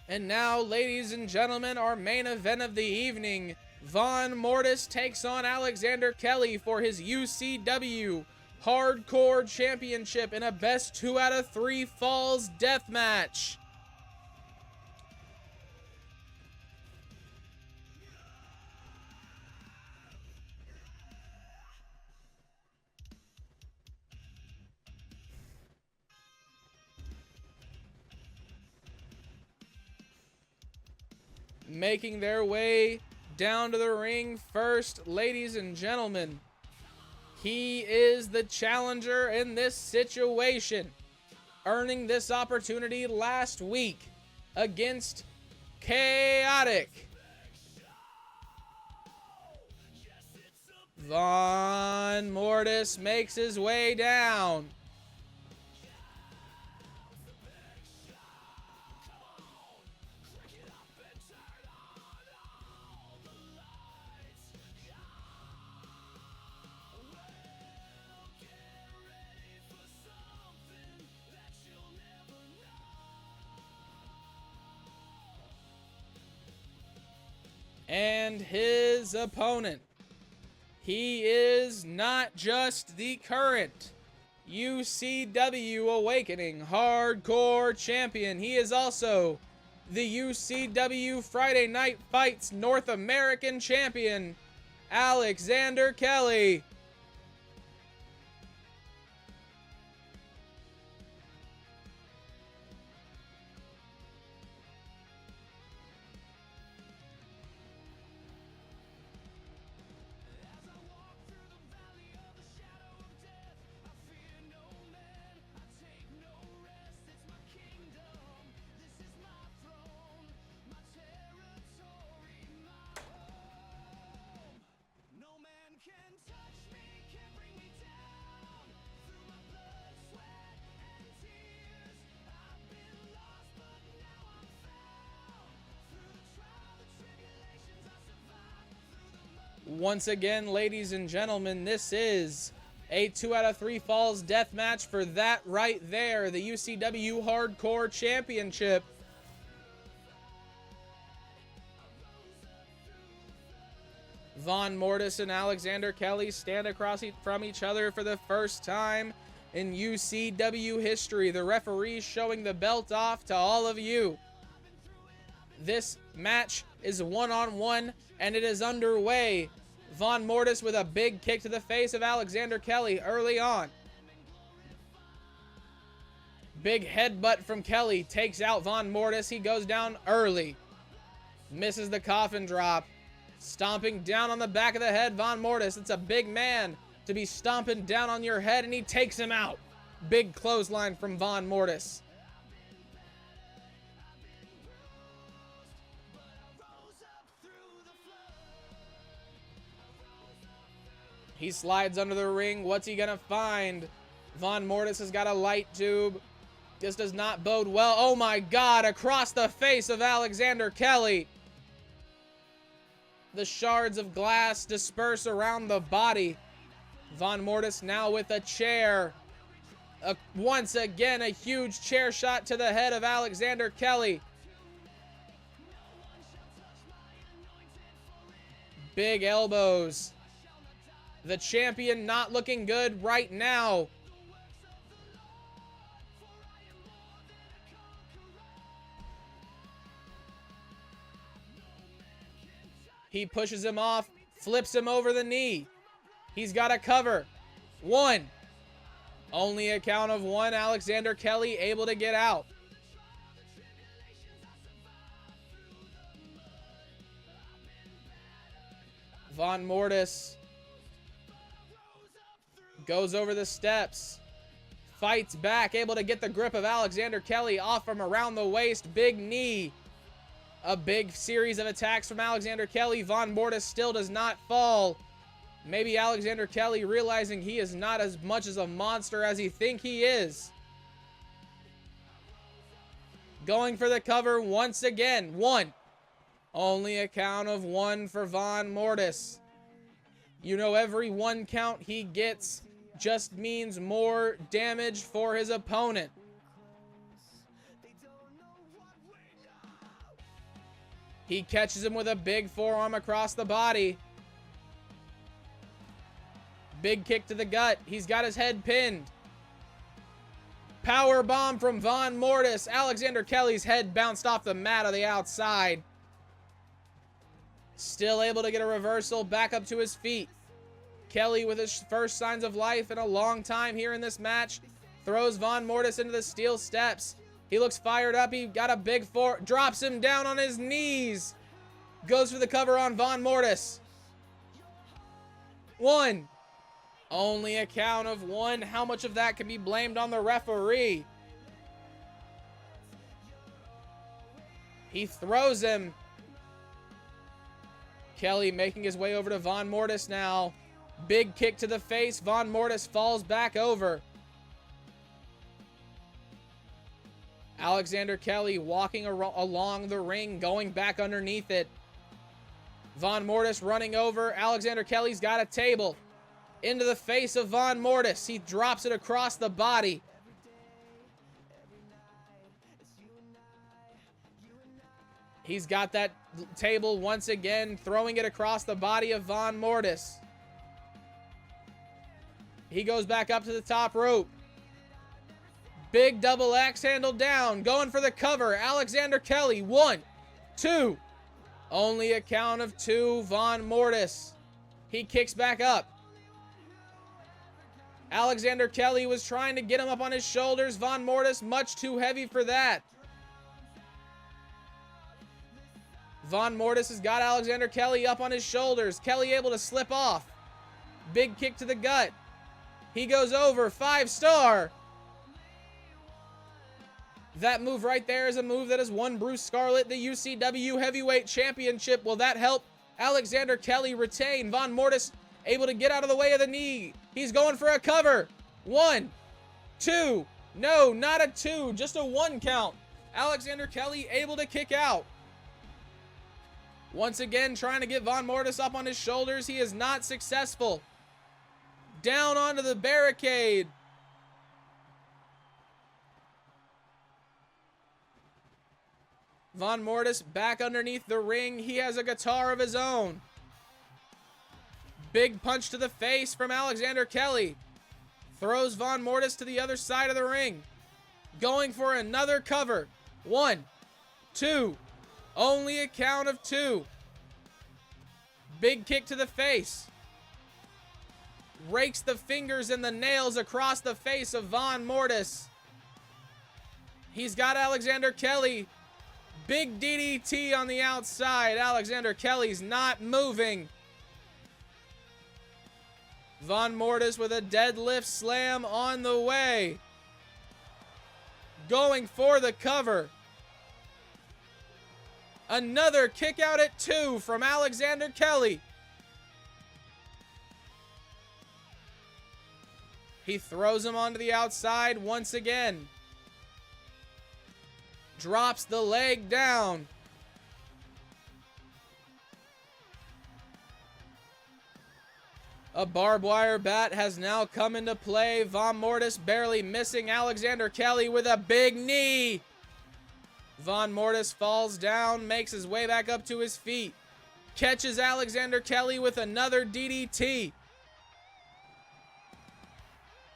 And now, ladies and gentlemen, our main event of the evening. Vaughn Mortis takes on Alexander Kelly for his UCW Hardcore Championship in a best 2 out of 3 falls deathmatch. Making their way down to the ring first, ladies and gentlemen. He is the challenger in this situation, earning this opportunity last week against Chaotic. Vaughn Mortis makes his way down. And his opponent, he is not just the current UCW Awakening Hardcore Champion, he is also the UCW Friday Night Fights North American Champion, Alexander Kelly. Once again, ladies and gentlemen, this is a 2 out of 3 falls deathmatch for that right there, the UCW Hardcore Championship. Vaughn Mortis and Alexander Kelly stand across from each other for the first time in UCW history. The referee showing the belt off to all of you. This match is one-on-one, and it is underway. Vaughn Mortis with a big kick to the face of Alexander Kelly early on. Big headbutt from Kelly takes out Vaughn Mortis. He goes down early. Misses the coffin drop. Stomping down on the back of the head, Vaughn Mortis. It's a big man to be stomping down on your head, and he takes him out. Big clothesline from Vaughn Mortis. He slides under the ring. What's he gonna find? Vaughn Mortis has got a light tube. This does not bode well. Oh my God, across the face of Alexander Kelly. The shards of glass disperse around the body. Vaughn Mortis now with a chair. Once again, a huge chair shot to the head of Alexander Kelly. Big elbows. The champion not looking good right now. He pushes him off, flips him over the knee. He's got a cover. One. Only a count of one. Alexander Kelly able to get out. Vaughn Mortis goes over the steps. Fights back, able to get the grip of Alexander Kelly off from around the waist. Big knee. A big series of attacks from Alexander Kelly. Vaughn Mortis still does not fall. Maybe Alexander Kelly realizing he is not as much as a monster as he think he is. Going for the cover once again. One. Only a count of one for Vaughn Mortis. You know, every one count he gets just means more damage for his opponent. He catches him with a big forearm across the body. Big kick to the gut. He's got his head pinned. Power bomb from Vaughn Mortis. Alexander Kelly's head bounced off the mat on the outside. Still able to get a reversal back up to his feet. Kelly, with his first signs of life in a long time here in this match, throws Vaughn Mortis into the steel steps. He looks fired up. He got a big drops him down on his knees. Goes for the cover on Vaughn Mortis. 1. Only a count of 1. How much of that can be blamed on the referee? He throws him. Kelly making his way over to Vaughn Mortis now. Big kick to the face. Vaughn Mortis falls back over. Alexander Kelly walking along the ring, going back underneath it. Vaughn Mortis running over. Alexander Kelly's got a table. Into the face of Vaughn Mortis. He drops it across the body. He's got that table once again, throwing it across the body of Vaughn Mortis. He goes back up to the top rope. Big double axe handle down, going for the cover. Alexander Kelly, 1, 2. Only a count of 2. Vaughn Mortis. He kicks back up. Alexander Kelly was trying to get him up on his shoulders. Vaughn Mortis, much too heavy for that. Vaughn Mortis has got Alexander Kelly up on his shoulders. Kelly able to slip off. Big kick to the gut. He goes over. 5-star. That move right there is a move that has won Bruce Scarlett the UCW Heavyweight Championship. Will that help Alexander Kelly retain? Vaughn Mortis able to get out of the way of the knee. He's going for a cover. 1, 2. No, not a 2. Just a 1 count. Alexander Kelly able to kick out. Once again, trying to get Vaughn Mortis up on his shoulders. He is not successful. Down onto the barricade. Vaughn Mortis back underneath the ring. He has a guitar of his own. Big punch to the face from Alexander Kelly. Throws Vaughn Mortis to the other side of the ring. Going for another cover. 1, 2. Only a count of 2. Big kick to the face. Rakes the fingers and the nails across the face of Vaughn Mortis. He's got Alexander Kelly. Big DDT on the outside. Alexander Kelly's not moving. Vaughn Mortis with a deadlift slam on the way. Going for the cover. Another kick out at 2 from Alexander Kelly. He throws him onto the outside once again. Drops the leg down. A barbed wire bat has now come into play. Vaughn Mortis barely missing Alexander Kelly with a big knee. Vaughn Mortis falls down, makes his way back up to his feet. Catches Alexander Kelly with another DDT.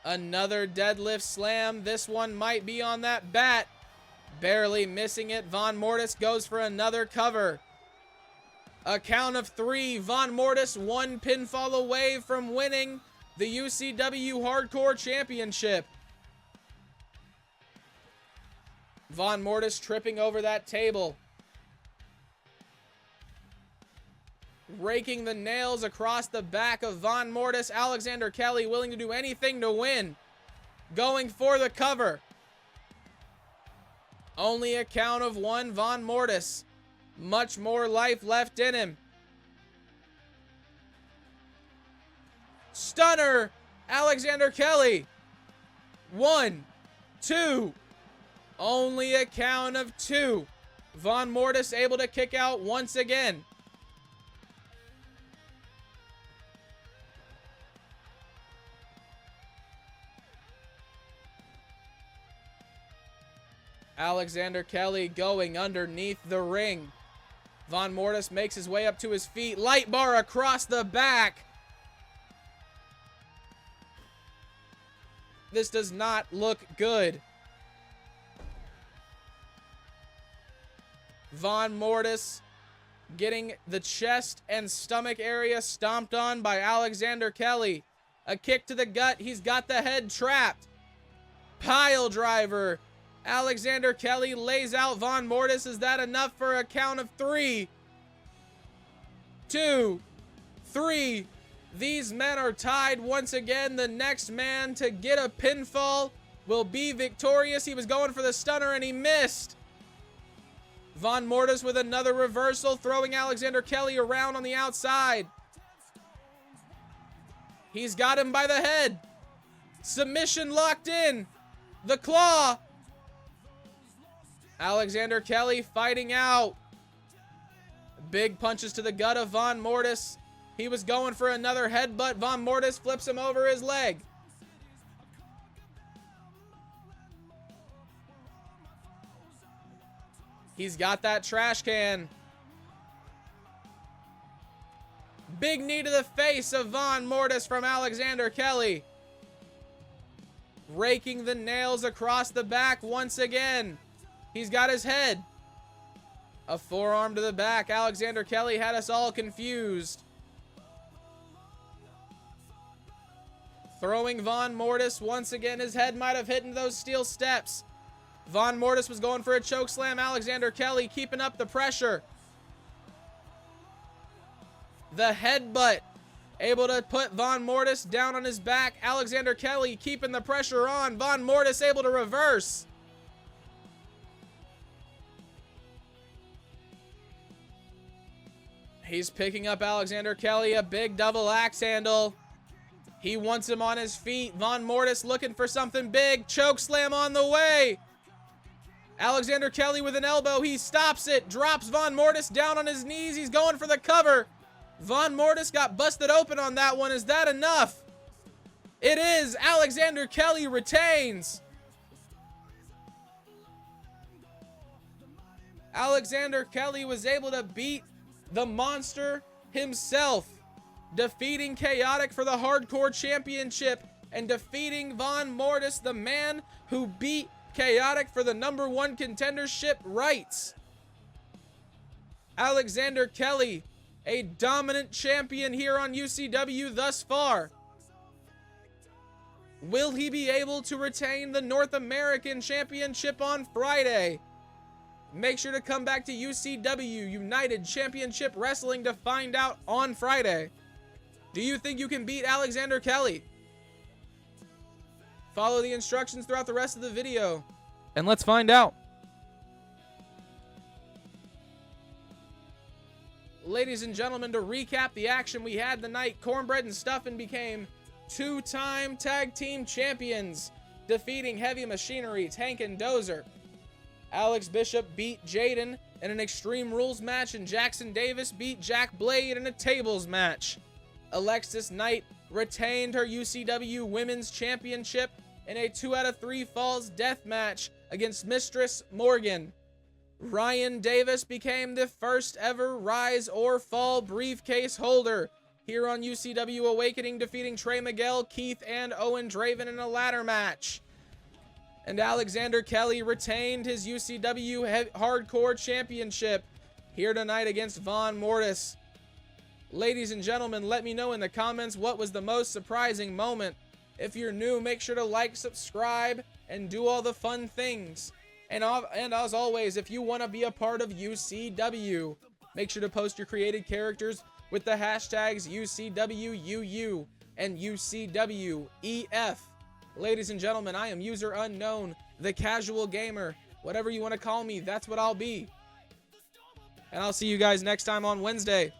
Another deadlift slam. This one might be on that bat. Barely missing it. Vaughn Mortis goes for another cover. A count of 3. Vaughn Mortis 1 pinfall away from winning the UCW Hardcore Championship. Vaughn Mortis tripping over that table. Raking the nails across the back of Vaughn Mortis. Alexander Kelly willing to do anything to win. Going for the cover. Only a count of 1. Vaughn Mortis. Much more life left in him. Stunner. Alexander Kelly. 1, 2. Only a count of 2. Vaughn Mortis able to kick out once again. Alexander Kelly going underneath the ring. Vaughn Mortis makes his way up to his feet. Light bar across the back. This does not look good. Vaughn Mortis getting the chest and stomach area stomped on by Alexander Kelly. A kick to the gut. He's got the head trapped. Pile driver. Alexander Kelly lays out Vaughn Mortis. Is that enough for a count of 3, 2, 3? These men are tied once again. The next man to get a pinfall will be victorious. He was going for the stunner and he missed. Vaughn Mortis with another reversal, throwing Alexander Kelly around on the outside. He's got him by the head. Submission locked in. The claw. Alexander Kelly fighting out. Big punches to the gut of Vaughn Mortis. He was going for another headbutt. Vaughn Mortis flips him over his leg. He's got that trash can. Big knee to the face of Vaughn Mortis from Alexander Kelly. Raking the nails across the back once again. He's got his head. A forearm to the back. Alexander Kelly had us all confused. Throwing Vaughn Mortis once again. His head might have hit into those steel steps. Vaughn Mortis was going for a choke slam. Alexander Kelly keeping up the pressure. The headbutt. Able to put Vaughn Mortis down on his back. Alexander Kelly keeping the pressure on. Vaughn Mortis able to reverse. He's picking up Alexander Kelly. A big double axe handle. He wants him on his feet. Vaughn Mortis looking for something big. Choke slam on the way. Alexander Kelly with an elbow. He stops it. Drops Vaughn Mortis down on his knees. He's going for the cover. Vaughn Mortis got busted open on that one. Is that enough? It is. Alexander Kelly retains. Alexander Kelly was able to beat the monster himself, defeating Chaotic for the Hardcore Championship and defeating Vaughn Mortis, the man who beat Chaotic for the #1 contendership rights. Alexander Kelly, a dominant champion here on UCW thus far. Will he be able to retain the North American Championship on Friday? Make sure to come back to UCW United Championship Wrestling to find out on Friday. Do you think you can beat Alexander Kelly? Follow the instructions throughout the rest of the video, and let's find out. Ladies and gentlemen, to recap the action we had tonight, Cornbread and Stuffin became 2-time tag team champions, defeating Heavy Machinery, Tank, and Dozer. Alex Bishop beat Jaden in an Extreme Rules match, and Jackson Davis beat Jack Blade in a tables match. Alexis Knight retained her UCW Women's Championship in a 2-out-of-3 falls death match against Mistress Morgan. Ryan Davis became the first ever Rise or Fall briefcase holder here on UCW Awakening, defeating Trey Miguel, Keith, and Owen Draven in a ladder match. And Alexander Kelly retained his UCW Hardcore Championship here tonight against Vaughn Mortis. Ladies and gentlemen, let me know in the comments what was the most surprising moment. If you're new, make sure to like, subscribe, and do all the fun things. And as always, if you want to be a part of UCW, make sure to post your created characters with the hashtags UCWUU and UCWEF. Ladies and gentlemen, I am User Unknown, the Casual Gamer. Whatever you want to call me, that's what I'll be. And I'll see you guys next time on Wednesday.